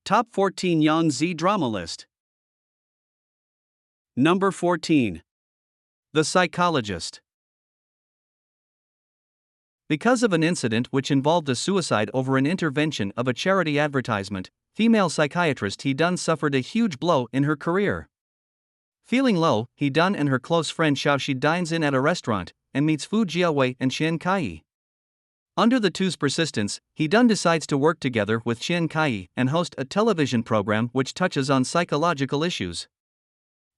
Top 14 Young Z Drama List. Number 14. The Psychologist. Because of an incident which involved a suicide over an intervention of a charity advertisement, female psychiatrist Hee Dun suffered a huge blow in her career. Feeling low, Hee Dun and her close friend Xiao Shi dines in at a restaurant and meets Fu Jiawei and Qian Kai. Under the two's persistence, Hee Dun decides to work together with Qian Kai and host a television program which touches on psychological issues.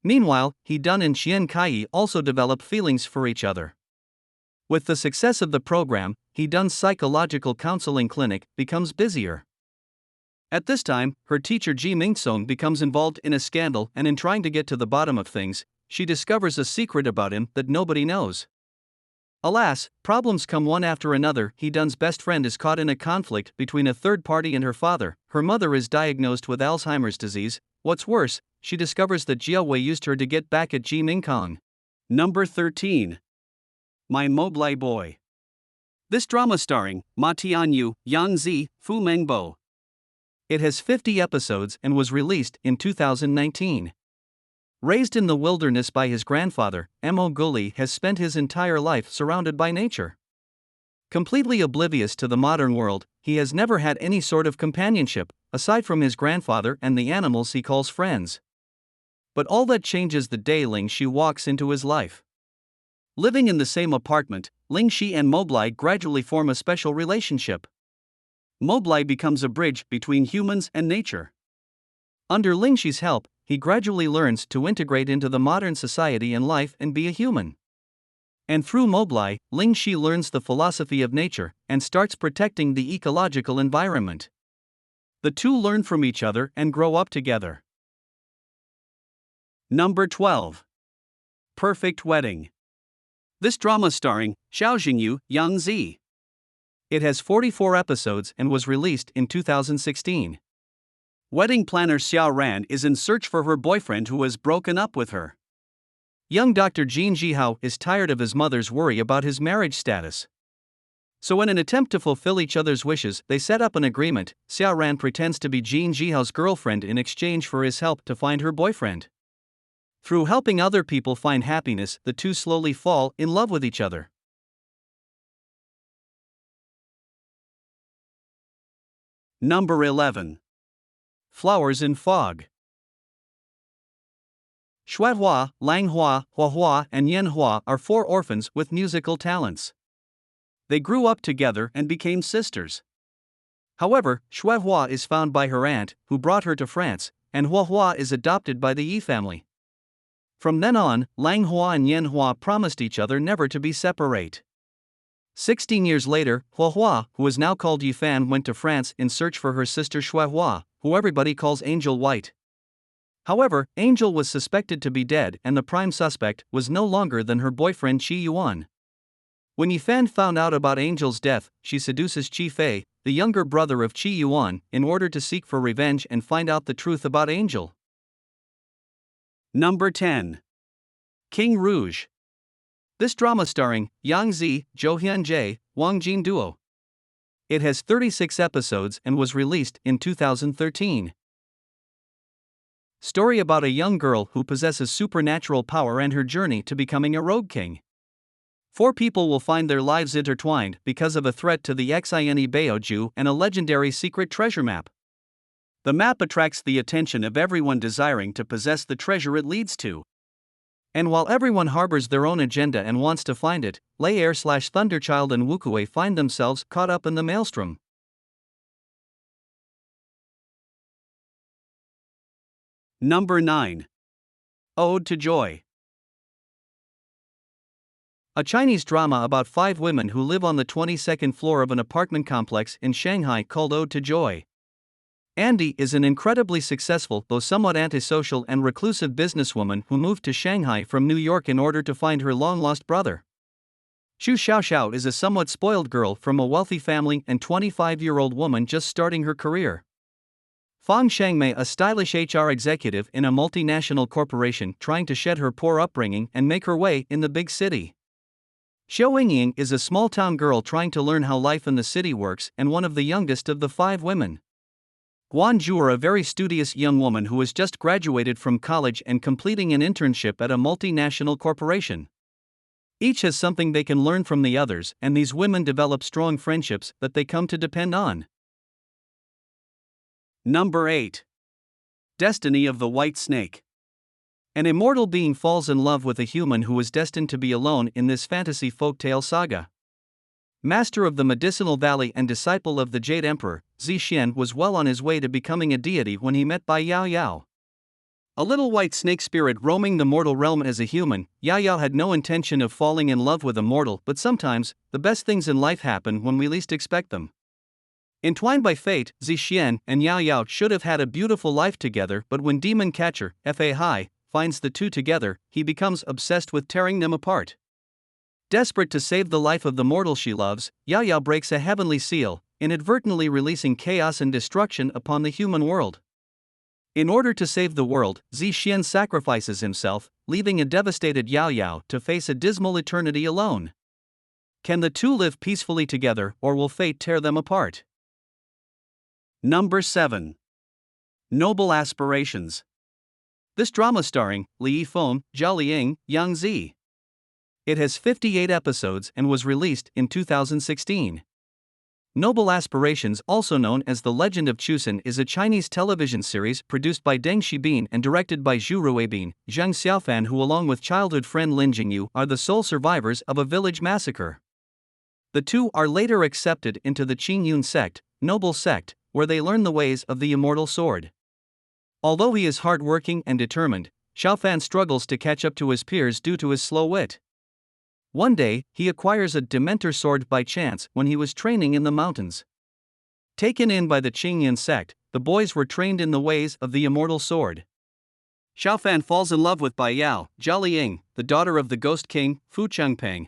Meanwhile, Hee Dun and Qian Kai also develop feelings for each other. With the success of the program, Hee Dun's psychological counseling clinic becomes busier. At this time, her teacher Ji Ming-sung becomes involved in a scandal, and in trying to get to the bottom of things, she discovers a secret about him that nobody knows. Alas, problems come one after another. Hee Dun's best friend is caught in a conflict between a third party and her father. Her mother is diagnosed with Alzheimer's disease. What's worse, she discovers that Jiawei used her to get back at Ji Ming-kong. Number 13. My Moblai Boy. This drama starring Ma Tianyu, Yang Zi, Fu Mengbo. It has 50 episodes and was released in 2019. Raised in the wilderness by his grandfather, Mo Guli has spent his entire life surrounded by nature. Completely oblivious to the modern world, he has never had any sort of companionship, aside from his grandfather and the animals he calls friends. But all that changes the day Ling Shi walks into his life. Living in the same apartment, Ling Shi and Moblai gradually form a special relationship. Moblai becomes a bridge between humans and nature. Under Ling Shi's help, he gradually learns to integrate into the modern society and life and be a human. And through Moblai, Ling Shi learns the philosophy of nature and starts protecting the ecological environment. The two learn from each other and grow up together. Number 12. Perfect Wedding. This drama starring Xiao Jingyu, Yang Zi. It has 44 episodes and was released in 2016. Wedding planner Xiao Ran is in search for her boyfriend who has broken up with her. Young Dr. Jin Jihao is tired of his mother's worry about his marriage status. So in an attempt to fulfill each other's wishes, they set up an agreement. Xiao Ran pretends to be Jin Jihao's girlfriend in exchange for his help to find her boyfriend. Through helping other people find happiness, the two slowly fall in love with each other. Number 11. Flowers in Fog. Shuihua, Langhua, Huahua, and Yanhua are 4 orphans with musical talents. They grew up together and became sisters. However, Shuihua is found by her aunt, who brought her to France, and Huahua is adopted by the Yi family. From then on, Langhua and Yanhua promised each other never to be separate. 16 years later, Huahua, who is now called Yifan, went to France in search for her sister Shuihua, who everybody calls Angel White. However, Angel was suspected to be dead, and the prime suspect was no longer than her boyfriend Qi Yuan. When Yifan found out about Angel's death, she seduces Qi Fei, the younger brother of Qi Yuan, in order to seek for revenge and find out the truth about Angel. Number 10. King Rouge. This drama starring Yang Zi, Zhou Hyun-jae, Wang Jin duo. It has 36 episodes and was released in 2013. Story about a young girl who possesses supernatural power and her journey to becoming a rogue king. 4 people will find their lives intertwined because of a threat to the Xine Beoju and a legendary secret treasure map. The map attracts the attention of everyone desiring to possess the treasure it leads to. And while everyone harbors their own agenda and wants to find it, Lei Air/Thunderchild and Wukue find themselves caught up in the maelstrom. Number 9. Ode to Joy. A Chinese drama about 5 women who live on the 22nd floor of an apartment complex in Shanghai called Ode to Joy. Andy is an incredibly successful, though somewhat antisocial and reclusive businesswoman who moved to Shanghai from New York in order to find her long-lost brother. Xu Xiaoxiao is a somewhat spoiled girl from a wealthy family and 25-year-old woman just starting her career. Fang Shangmei, a stylish HR executive in a multinational corporation trying to shed her poor upbringing and make her way in the big city. Xiao Yingying is a small-town girl trying to learn how life in the city works and one of the youngest of the 5 women. Guan Zhu, a very studious young woman who has just graduated from college and completing an internship at a multinational corporation. Each has something they can learn from the others, and these women develop strong friendships that they come to depend on. Number 8. Destiny of the White Snake. An immortal being falls in love with a human who is destined to be alone in this fantasy folktale saga. Master of the Medicinal Valley and disciple of the Jade Emperor, Zixian was well on his way to becoming a deity when he met Bai Yao Yao. A little white snake spirit roaming the mortal realm as a human, Yao Yao had no intention of falling in love with a mortal, but sometimes, the best things in life happen when we least expect them. Entwined by fate, Zixian and Yao Yao should have had a beautiful life together, but when demon catcher, Fa Hai, finds the two together, he becomes obsessed with tearing them apart. Desperate to save the life of the mortal she loves, Yao Yao breaks a heavenly seal, inadvertently releasing chaos and destruction upon the human world. In order to save the world, Zixian sacrifices himself, leaving a devastated Yao Yao to face a dismal eternity alone. Can the two live peacefully together, or will fate tear them apart? Number 7. Noble Aspirations. This drama starring Li Yifeng, Zhao Liying, Yang Zi. It has 58 episodes and was released in 2016. Noble Aspirations, also known as The Legend of Chusen, is a Chinese television series produced by Deng Xibin and directed by Zhu Ruibin, Zhang Xiaofan, who along with childhood friend Lin Jingyu are the sole survivors of a village massacre. The two are later accepted into the Qingyun sect, noble sect, where they learn the ways of the immortal sword. Although he is hard-working and determined, Xiaofan struggles to catch up to his peers due to his slow wit. One day, he acquires a Dementor sword by chance when he was training in the mountains. Taken in by the Qingyun sect, the boys were trained in the ways of the immortal sword. Xiaofan falls in love with Bai Yao, Zhao Liying, the daughter of the Ghost King, Fu Chengpeng.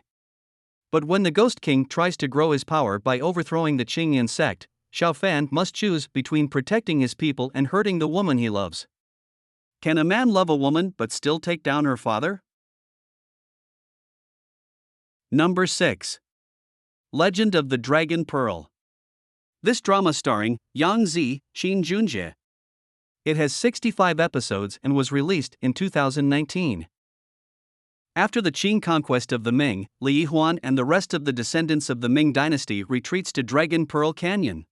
But when the Ghost King tries to grow his power by overthrowing the Qingyun sect, Xiaofan must choose between protecting his people and hurting the woman he loves. Can a man love a woman but still take down her father? Number 6. Legend of the Dragon Pearl. This drama starring Yang Zi, Qin Junjie. It has 65 episodes and was released in 2019. After the Qin conquest of the Ming, Li Yihuan and the rest of the descendants of the Ming dynasty retreats to Dragon Pearl Canyon.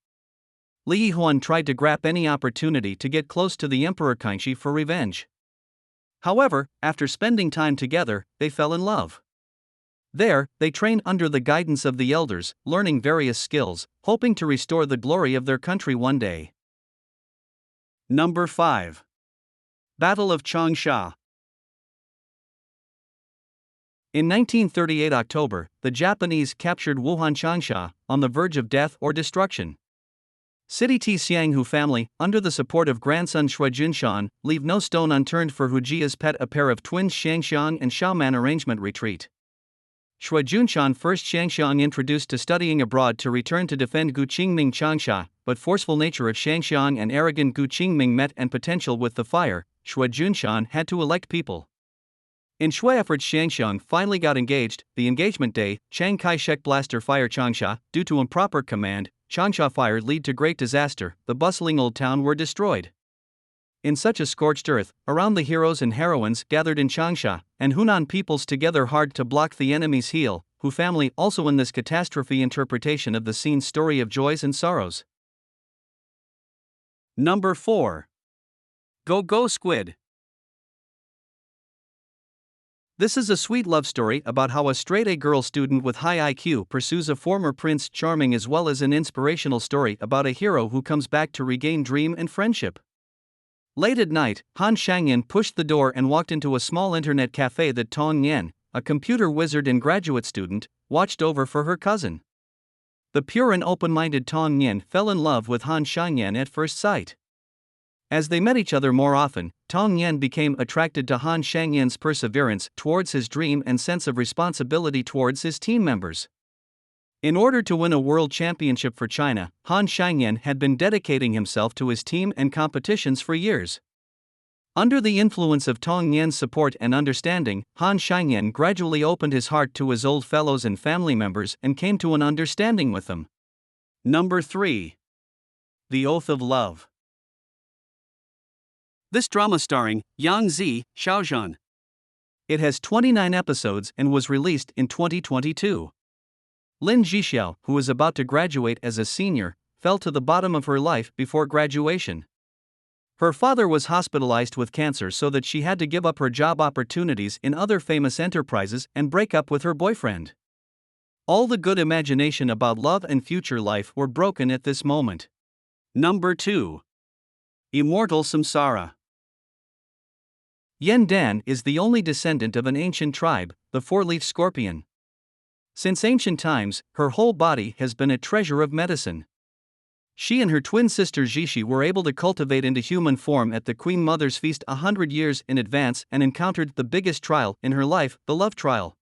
Li Yihuan tried to grab any opportunity to get close to the Emperor Kangxi for revenge. However, after spending time together, they fell in love. There, they train under the guidance of the elders, learning various skills, hoping to restore the glory of their country one day. Number 5. Battle of Changsha. In 1938 October, the Japanese captured Wuhan Changsha, on the verge of death or destruction. City T Xianghu family, under the support of grandson Shui Junshan, leave no stone unturned for Hu Jia's pet, a pair of twins Shangxiang and Xiaoman arrangement retreat. Shui Junshan, first Shangxiang introduced to studying abroad to return to defend Gu Qingming Changsha, but forceful nature of Shangxiang and arrogant Gu Qingming met and potential with the fire, Shui Junshan had to elect people. In Shui efforts, Shangxiang finally got engaged. The engagement day, Chiang Kai-shek blaster fire Changsha, due to improper command, Changsha fire lead to great disaster, the bustling old town were destroyed. In such a scorched earth, around the heroes and heroines gathered in Changsha, and Hunan peoples together hard to block the enemy's heel, Hu family also in this catastrophe interpretation of the scene's story of joys and sorrows. Number 4. Go Go Squid. This is a sweet love story about how a straight-A girl student with high IQ pursues a former Prince Charming, as well as an inspirational story about a hero who comes back to regain dream and friendship. Late at night, Han Shangyan pushed the door and walked into a small internet cafe that Tong Yan, a computer wizard and graduate student, watched over for her cousin. The pure and open-minded Tong Yan fell in love with Han Shangyan at first sight. As they met each other more often, Tong Yan became attracted to Han Shangyan's perseverance towards his dream and sense of responsibility towards his team members. In order to win a world championship for China, Han Shangyan had been dedicating himself to his team and competitions for years. Under the influence of Tong Yan's support and understanding, Han Shangyan gradually opened his heart to his old fellows and family members and came to an understanding with them. Number 3. The Oath of Love. This drama starring Yang Zi, Xiaozhen. It has 29 episodes and was released in 2022. Lin Jixiao, who was about to graduate as a senior, fell to the bottom of her life before graduation. Her father was hospitalized with cancer, so that she had to give up her job opportunities in other famous enterprises and break up with her boyfriend. All the good imagination about love and future life were broken at this moment. Number 2. Immortal Samsara. Yen Dan is the only descendant of an ancient tribe, the four-leaf scorpion. Since ancient times, her whole body has been a treasure of medicine. She and her twin sister Zhishi were able to cultivate into human form at the Queen Mother's feast 100 years in advance and encountered the biggest trial in her life, the love trial.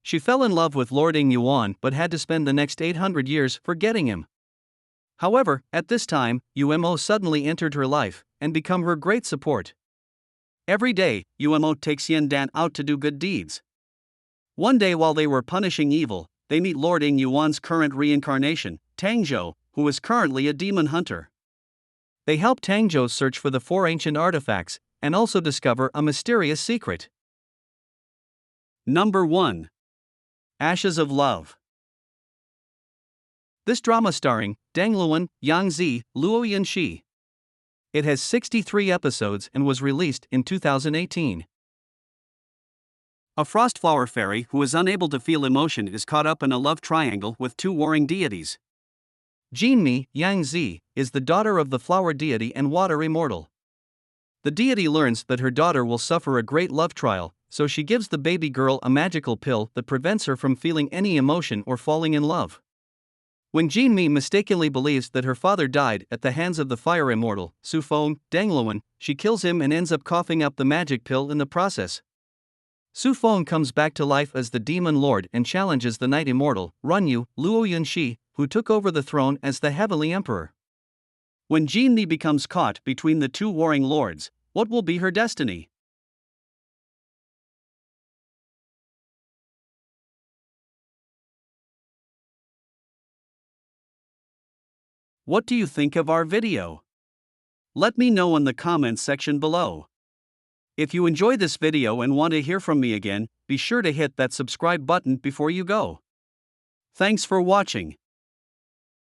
She fell in love with Lord Ing Yuan but had to spend the next 800 years forgetting him. However, at this time, Umo suddenly entered her life and become her great support. Every day, Umo takes Yen Dan out to do good deeds. One day while they were punishing evil, they meet Lord Ing Yuan's current reincarnation, Tangzhou, who is currently a demon hunter. They help Tangzhou search for the 4 ancient artifacts and also discover a mysterious secret. Number 1. Ashes of Love. This drama starring Deng Luan, Yang Zi, Luo Yunxi. It has 63 episodes and was released in 2018. A frostflower fairy who is unable to feel emotion is caught up in a love triangle with 2 warring deities. Jinmi, Yang Zi, is the daughter of the flower deity and water immortal. The deity learns that her daughter will suffer a great love trial, so she gives the baby girl a magical pill that prevents her from feeling any emotion or falling in love. When Jinmi mistakenly believes that her father died at the hands of the fire immortal, Su Feng, Dengluan, she kills him and ends up coughing up the magic pill in the process. Su Feng comes back to life as the demon lord and challenges the night immortal, Runyu, Luo Yunxi, who took over the throne as the heavenly emperor. When Jinmi becomes caught between the 2 warring lords, what will be her destiny? What do you think of our video? Let me know in the comments section below. If you enjoyed this video and want to hear from me again, be sure to hit that subscribe button before you go. Thanks for watching.